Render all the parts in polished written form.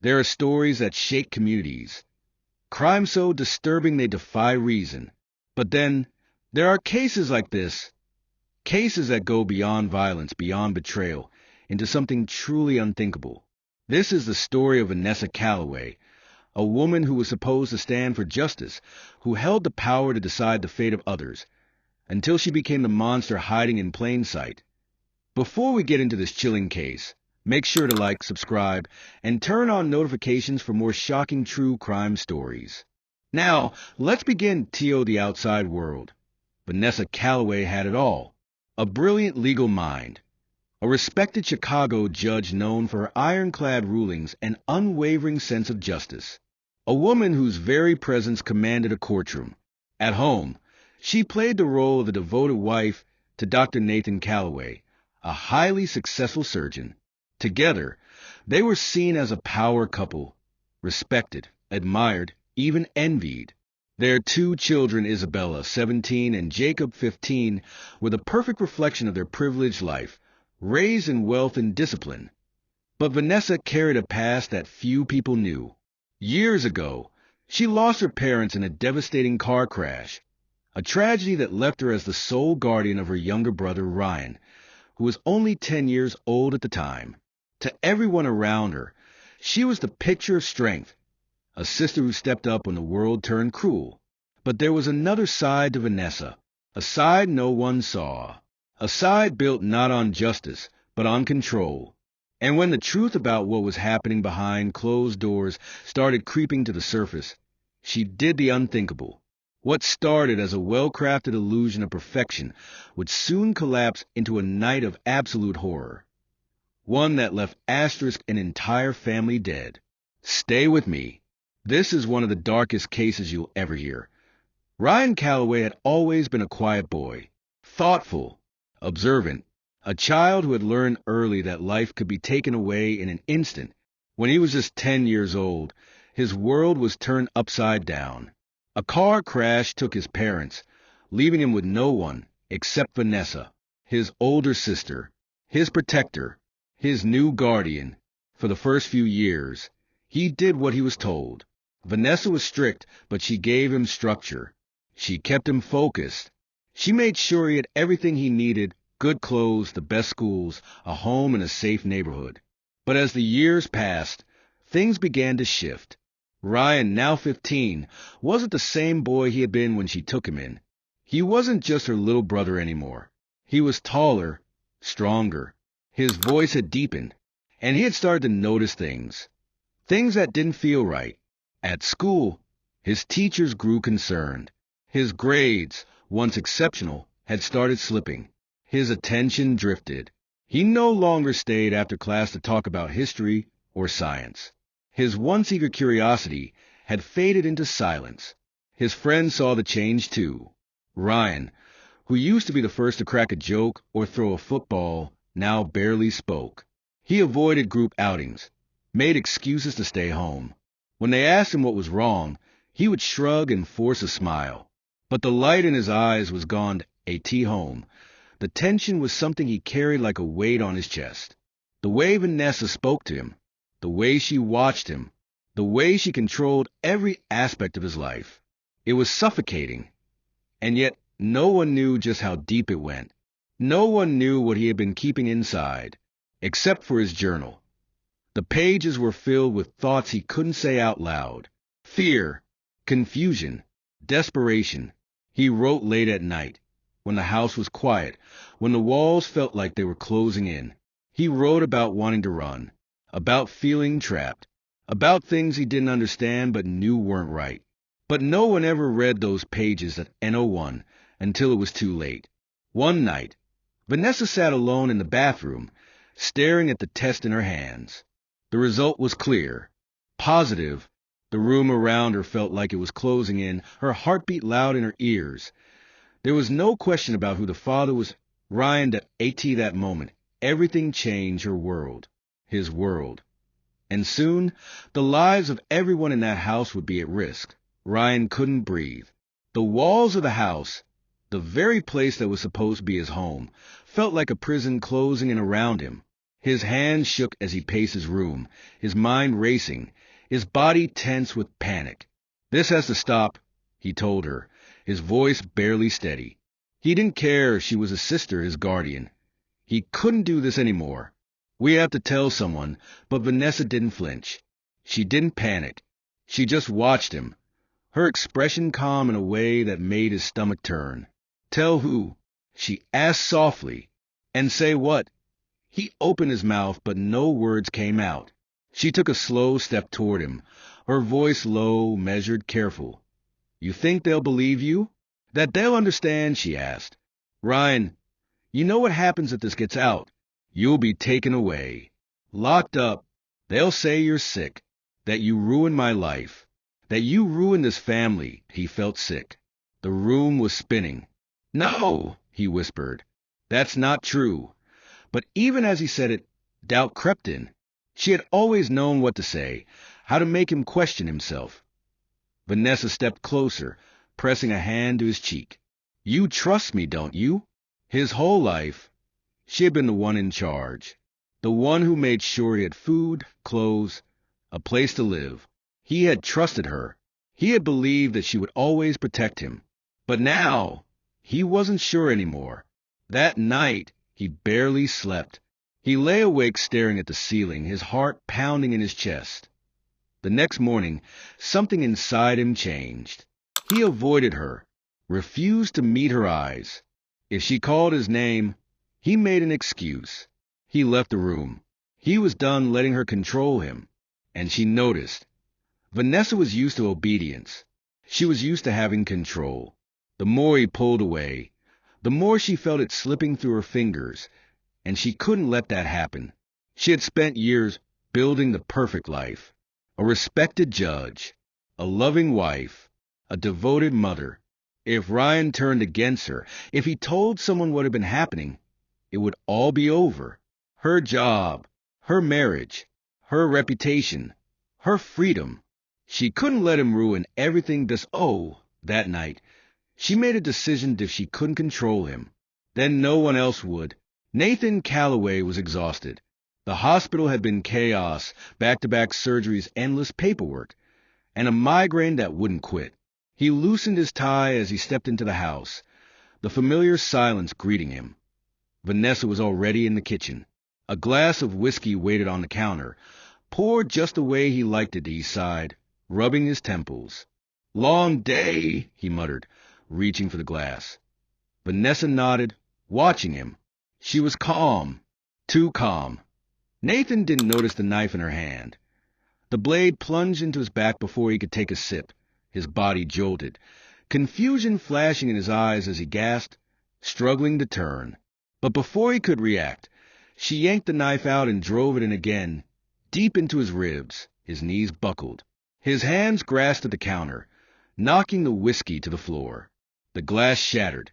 There are stories that shake communities, crimes so disturbing they defy reason. But then, there are cases like this, cases that go beyond violence, beyond betrayal, into something truly unthinkable. This is the story of Vanessa Calloway, a woman who was supposed to stand for justice, who held the power to decide the fate of others, until she became the monster hiding in plain sight. Before we get into this chilling case, make sure to like, subscribe, and turn on notifications for more shocking true crime stories. Now, let's begin T.O. the outside world. Vanessa Calloway had it all. A brilliant legal mind, a respected Chicago judge known for her ironclad rulings and unwavering sense of justice. A woman whose very presence commanded a courtroom. At home, she played the role of a devoted wife to Dr. Nathan Calloway, a highly successful surgeon. Together, they were seen as a power couple, respected, admired, even envied. Their two children, Isabella, 17, and Jacob, 15, were the perfect reflection of their privileged life, raised in wealth and discipline. But Vanessa carried a past that few people knew. Years ago, she lost her parents in a devastating car crash, a tragedy that left her as the sole guardian of her younger brother, Ryan, who was only 10 years old at the time. To everyone around her, she was the picture of strength, a sister who stepped up when the world turned cruel. But there was another side to Vanessa, a side no one saw, a side built not on justice, but on control. And when the truth about what was happening behind closed doors started creeping to the surface, she did the unthinkable. What started as a well-crafted illusion of perfection would soon collapse into a night of absolute horror, one that left an entire family dead. Stay with me. This is one of the darkest cases you'll ever hear. Ryan Calloway had always been a quiet boy, thoughtful, observant, a child who had learned early that life could be taken away in an instant. When he was just 10 years old, his world was turned upside down. A car crash took his parents, leaving him with no one except Vanessa, his older sister, his protector, his new guardian. For the first few years, he did what he was told. Vanessa was strict, but she gave him structure. She kept him focused. She made sure he had everything he needed: good clothes, the best schools, a home, and a safe neighborhood. But as the years passed, things began to shift. Ryan, now 15, wasn't the same boy he had been when she took him in. He wasn't just her little brother anymore. He was taller, stronger. His voice had deepened, and he had started to notice things that didn't feel right. At school, his teachers grew concerned. His grades, once exceptional, had started slipping. His attention drifted. He no longer stayed after class to talk about history or science. His once eager curiosity had faded into silence. His friends saw the change too. Ryan, who used to be the first to crack a joke or throw a football, now barely spoke. He avoided group outings, made excuses to stay home. When they asked him what was wrong, he would shrug and force a smile. But the light in his eyes was gone home. The tension was something he carried like a weight on his chest. The way Vanessa spoke to him, the way she watched him, the way she controlled every aspect of his life. It was suffocating. And yet no one knew just how deep it went. No one knew what he had been keeping inside, except for his journal. The pages were filled with thoughts he couldn't say out loud. Fear, confusion, desperation. He wrote late at night, when the house was quiet, when the walls felt like they were closing in. He wrote about wanting to run, about feeling trapped, about things he didn't understand but knew weren't right. But no one ever read those pages at N01 until it was too late. One night, Vanessa sat alone in the bathroom, staring at the test in her hands. The result was clear, positive. The room around her felt like it was closing in, her heartbeat loud in her ears. There was no question about who the father was. Ryan, that moment, everything changed her world, his world. And soon, the lives of everyone in that house would be at risk. Ryan couldn't breathe. The walls of the house, the very place that was supposed to be his home, felt like a prison closing in around him. His hands shook as he paced his room, his mind racing, his body tense with panic. "This has to stop," he told her, his voice barely steady. He didn't care if she was his sister, his guardian. He couldn't do this anymore. "We have to tell someone," but Vanessa didn't flinch. She didn't panic. She just watched him, her expression calm in a way that made his stomach turn. "Tell who?" she asked softly. "And say what?" He opened his mouth, but no words came out. She took a slow step toward him, her voice low, measured, careful. "You think they'll believe you? That they'll understand?" she asked. "Ryan, you know what happens if this gets out. You'll be taken away, locked up. They'll say you're sick, that you ruined my life, that you ruined this family." He felt sick. The room was spinning. "No," he whispered. "That's not true." But even as he said it, doubt crept in. She had always known what to say, how to make him question himself. Vanessa stepped closer, pressing a hand to his cheek. "You trust me, don't you?" His whole life, she had been the one in charge, the one who made sure he had food, clothes, a place to live. He had trusted her. He had believed that she would always protect him. But now, he wasn't sure anymore. That night, he barely slept. He lay awake staring at the ceiling, his heart pounding in his chest. The next morning, something inside him changed. He avoided her, refused to meet her eyes. If she called his name, he made an excuse. He left the room. He was done letting her control him. And she noticed. Vanessa was used to obedience. She was used to having control. The more he pulled away, the more she felt it slipping through her fingers, and she couldn't let that happen. She had spent years building the perfect life, a respected judge, a loving wife, a devoted mother. If Ryan turned against her, if he told someone what had been happening, it would all be over. Her job, her marriage, her reputation, her freedom. She couldn't let him ruin everything that night. She made a decision that if she couldn't control him, then no one else would. Nathan Calloway was exhausted. The hospital had been chaos, back-to-back surgeries, endless paperwork, and a migraine that wouldn't quit. He loosened his tie as he stepped into the house, the familiar silence greeting him. Vanessa was already in the kitchen. A glass of whiskey waited on the counter, poured just the way he liked it, he sighed, rubbing his temples. "Long day," he muttered, reaching for the glass. Vanessa nodded, watching him. She was calm, too calm. Nathan didn't notice the knife in her hand. The blade plunged into his back before he could take a sip. His body jolted, confusion flashing in his eyes as he gasped, struggling to turn. But before he could react, she yanked the knife out and drove it in again, deep into his ribs. His knees buckled. His hands grasped at the counter, knocking the whiskey to the floor. The glass shattered.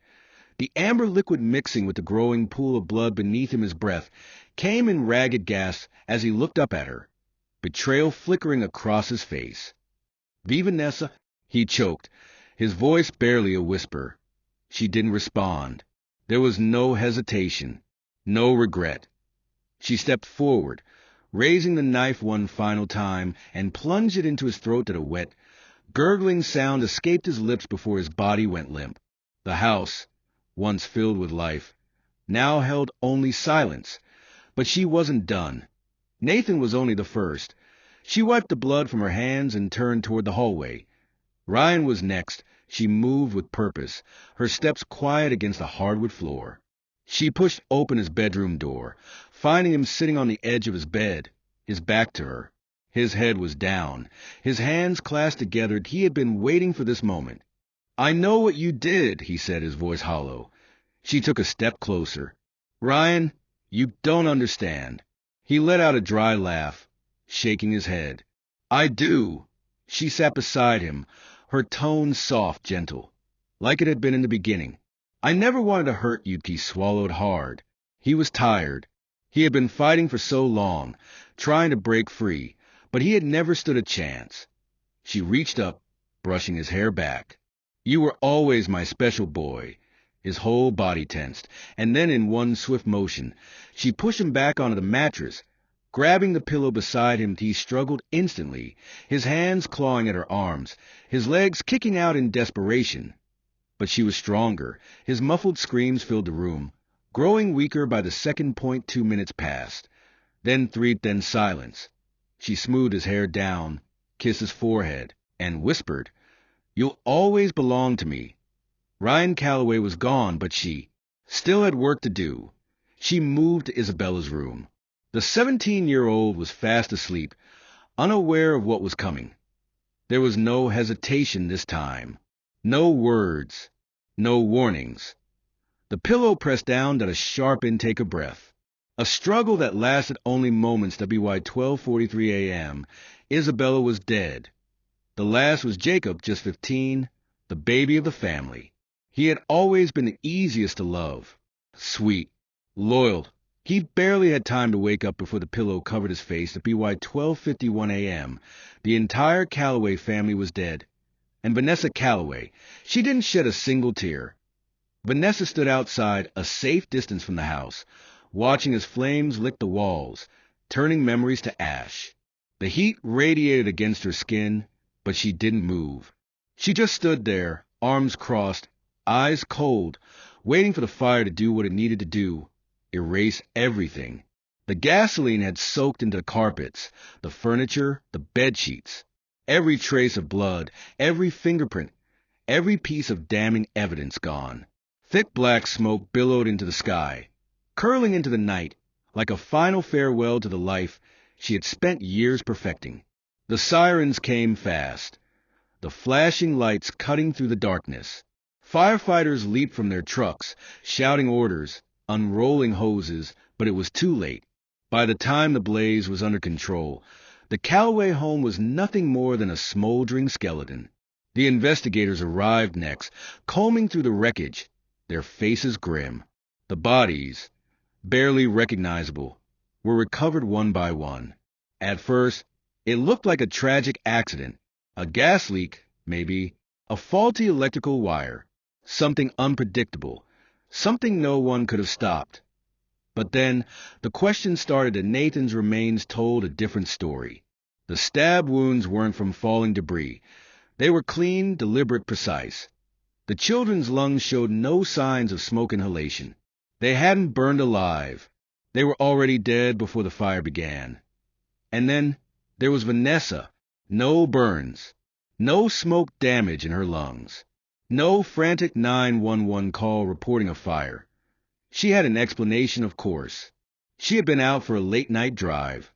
The amber liquid mixing with the growing pool of blood beneath him. His breath came in ragged gasps as he looked up at her, betrayal flickering across his face. "Vanessa," he choked, his voice barely a whisper. She didn't respond. There was no hesitation, no regret. She stepped forward, raising the knife one final time, and plunged it into his throat that a wet, gurgling sound escaped his lips before his body went limp. The house, once filled with life, now held only silence. But she wasn't done. Nathan was only the first. She wiped the blood from her hands and turned toward the hallway. Ryan was next. She moved with purpose, her steps quiet against the hardwood floor. She pushed open his bedroom door, finding him sitting on the edge of his bed, his back to her. His head was down, his hands clasped together. He had been waiting for this moment. "I know what you did," he said, his voice hollow. She took a step closer. "Ryan, you don't understand." He let out a dry laugh, shaking his head. "I do." She sat beside him, her tone soft, gentle, like it had been in the beginning. "I never wanted to hurt you." He swallowed hard. He was tired. He had been fighting for so long, trying to break free, but he had never stood a chance. She reached up, brushing his hair back. "You were always my special boy." His whole body tensed, and then in one swift motion, she pushed him back onto the mattress, Grabbing the pillow beside him, he struggled instantly, his hands clawing at her arms, his legs kicking out in desperation. But she was stronger. His muffled screams filled the room, growing weaker by the second. 2 minutes passed. Then 3, then silence. She smoothed his hair down, kissed his forehead, and whispered, "You'll always belong to me." Ryan Calloway was gone, but she still had work to do. She moved to Isabella's room. The 17-year-old was fast asleep, unaware of what was coming. There was no hesitation this time. No words. No warnings. The pillow pressed down at a sharp intake of breath. A struggle that lasted only moments. WY 12:43 a.m. Isabella was dead. The last was Jacob, just 15, the baby of the family. He had always been the easiest to love. Sweet. Loyal. He barely had time to wake up before the pillow covered his face. At BY 12:51 a.m., the entire Calloway family was dead. And Vanessa Calloway, she didn't shed a single tear. Vanessa stood outside, a safe distance from the house, watching as flames licked the walls, turning memories to ash. The heat radiated against her skin, but she didn't move. She just stood there, arms crossed, eyes cold, waiting for the fire to do what it needed to do. Erase everything. The gasoline had soaked into the carpets, the furniture, the bedsheets. Every trace of blood, every fingerprint, every piece of damning evidence gone. Thick black smoke billowed into the sky, curling into the night, like a final farewell to the life she had spent years perfecting. The sirens came fast, the flashing lights cutting through the darkness. Firefighters leaped from their trucks, shouting orders, unrolling hoses, but it was too late. By the time the blaze was under control, the Calloway home was nothing more than a smoldering skeleton. The investigators arrived next, combing through the wreckage, their faces grim. The bodies, barely recognizable, were recovered one by one. At first, it looked like a tragic accident, a gas leak, maybe, a faulty electrical wire, something unpredictable, something no one could have stopped. But then, the questions started and Nathan's remains told a different story. The stab wounds weren't from falling debris. They were clean, deliberate, precise. The children's lungs showed no signs of smoke inhalation. They hadn't burned alive. They were already dead before the fire began. And then, there was Vanessa. No burns. No smoke damage in her lungs. No frantic 911 call reporting a fire. She had an explanation, of course. She had been out for a late-night drive,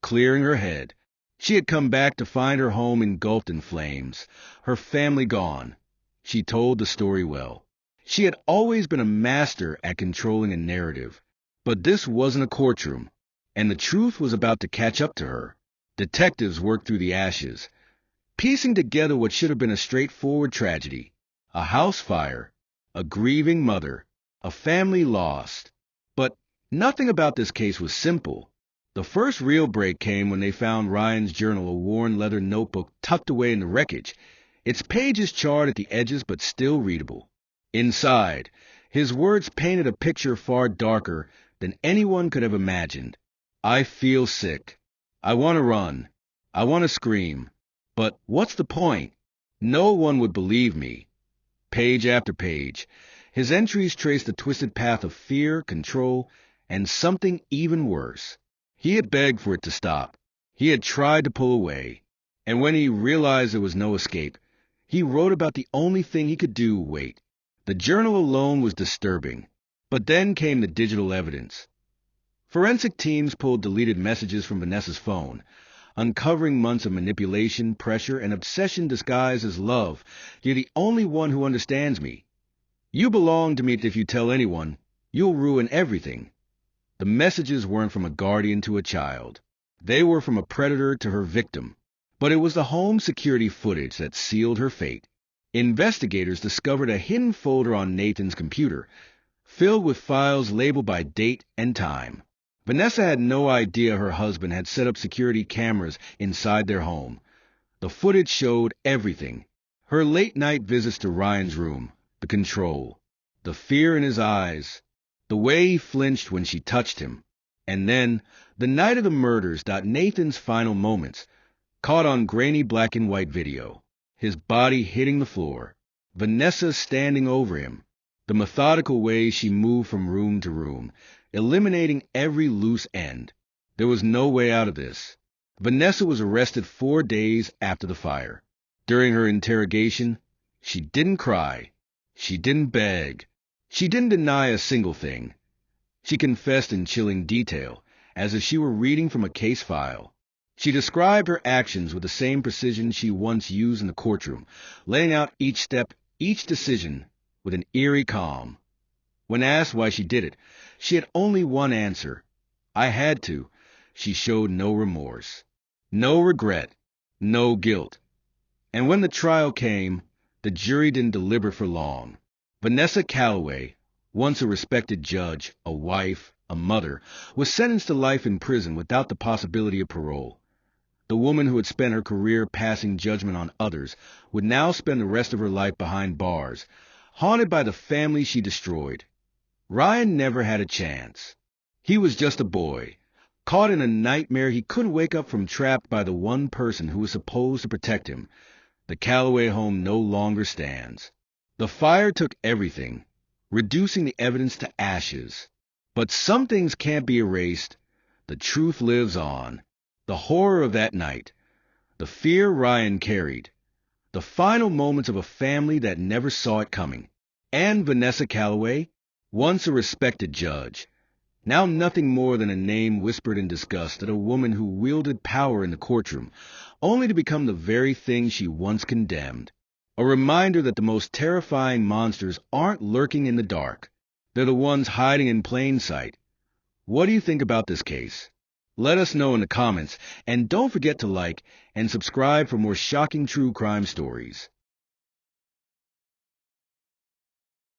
clearing her head. She had come back to find her home engulfed in flames, her family gone. She told the story well. She had always been a master at controlling a narrative. But this wasn't a courtroom, and the truth was about to catch up to her. Detectives worked through the ashes, piecing together what should have been a straightforward tragedy. A house fire, a grieving mother, a family lost. But nothing about this case was simple. The first real break came when they found Ryan's journal, a worn leather notebook tucked away in the wreckage, its pages charred at the edges but still readable. Inside, his words painted a picture far darker than anyone could have imagined. "I feel sick. I want to run. I want to scream. But what's the point? No one would believe me." Page after page, his entries traced the twisted path of fear, control, and something even worse. He had begged for it to stop. He had tried to pull away. And when he realized there was no escape, he wrote about the only thing he could do: wait. The journal alone was disturbing. But then came the digital evidence. Forensic teams pulled deleted messages from Vanessa's phone, uncovering months of manipulation, pressure, and obsession disguised as love. "You're the only one who understands me. You belong to me. If you tell anyone, you'll ruin everything." The messages weren't from a guardian to a child. They were from a predator to her victim. But it was the home security footage that sealed her fate. Investigators discovered a hidden folder on Nathan's computer, filled with files labeled by date and time. Vanessa had no idea her husband had set up security cameras inside their home. The footage showed everything. Her late-night visits to Ryan's room, the control, the fear in his eyes, the way he flinched when she touched him. And then, the night of the murders, Nathan's final moments, caught on grainy black and white video, his body hitting the floor, Vanessa standing over him, the methodical way she moved from room to room, eliminating every loose end. There was no way out of this. Vanessa was arrested 4 days after the fire. During her interrogation, she didn't cry. She didn't beg. She didn't deny a single thing. She confessed in chilling detail, as if she were reading from a case file. She described her actions with the same precision she once used in the courtroom, laying out each step, each decision, with an eerie calm. When asked why she did it, she had only one answer. I had to. She showed no remorse, no regret, no guilt. And when the trial came, the jury didn't deliberate for long. Vanessa Calloway, once a respected judge, a wife, a mother, was sentenced to life in prison without the possibility of parole. The woman who had spent her career passing judgment on others would now spend the rest of her life behind bars, haunted by the family she destroyed. Ryan never had a chance. He was just a boy, caught in a nightmare he couldn't wake up from, trapped by the one person who was supposed to protect him. The Calloway home no longer stands. The fire took everything, reducing the evidence to ashes. But some things can't be erased. The truth lives on. The horror of that night, the fear Ryan carried, the final moments of a family that never saw it coming, and Vanessa Calloway, once a respected judge, now nothing more than a name whispered in disgust at a woman who wielded power in the courtroom, only to become the very thing she once condemned. A reminder that the most terrifying monsters aren't lurking in the dark. They're the ones hiding in plain sight. What do you think about this case? Let us know in the comments, and don't forget to like and subscribe for more shocking true crime stories.